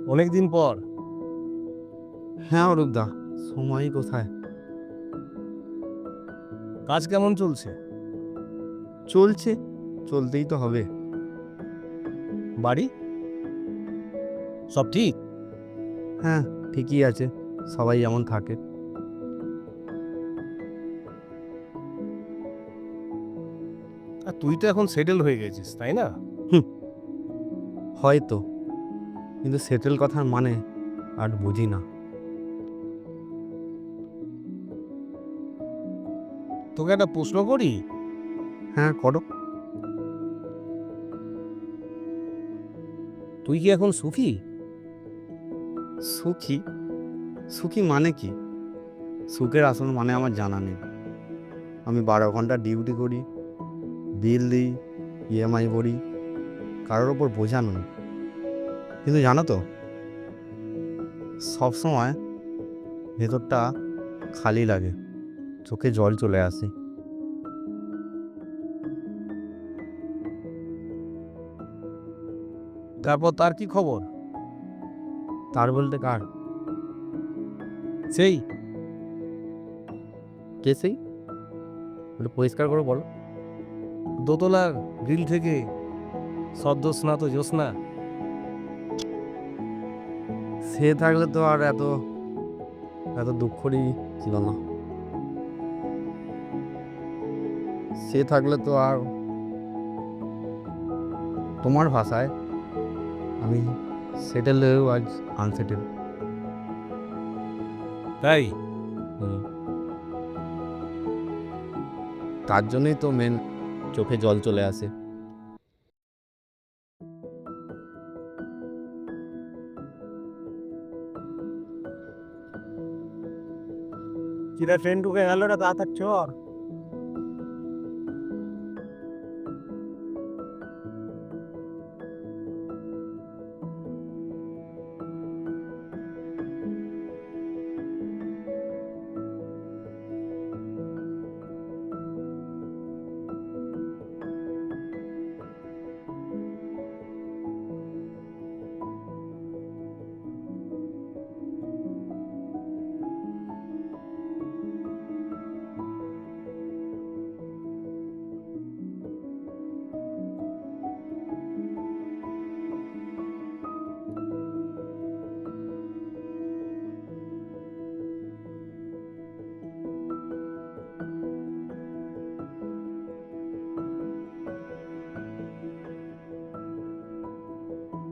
অনেকদিন পর। হ্যাঁ অরূপদা, সময়ই কোথায়। কাজ কেমন চলছে? চলছে, চলতেই তো হবে। বাড়ি সব ঠিক? হ্যাঁ, ঠিকই আছে, সবাই যেমন থাকে। আর তুই তো এখন সেটেল হয়ে গেছিস, তাই না? হুম, হয়তো, কিন্তু সেটেল কথার মানে আর বুঝি না। তোকে একটা প্রশ্ন করি। হ্যাঁ করো। তুই কি এখন সুখী? সুখী? সুখী মানে কি? সুখের আসল মানে আমার জানা নেই। আমি 12 ঘন্টা ডিউটি করি, বিল দিই, ইএমআই ভরি, কারোর ওপর বোঝা নই। কিন্তু জানো তো, সবসময় ভেতরটা খালি লাগে, চোখে জল চলে আসে। তারপর তার কি খবর? তার বলতে কার? সেই কে সেই? একটু পরিষ্কার করে বলো। দোতলার গ্রিল থেকে সদ্য স্নাত জ্যোৎস্না। সে থাকলে তো আর এত এত দুঃখরই ছিল না। সে থাকলে তো আর, তোমার ভাষায়, আমি সেটেল হয়েও আজ আনসেটেল। তাই? তার জন্যই তো মেন চোখে জল চলে আসে। কিরা ট্রেন ঢুকে গেল রে, তাড়াতাড়ি চল।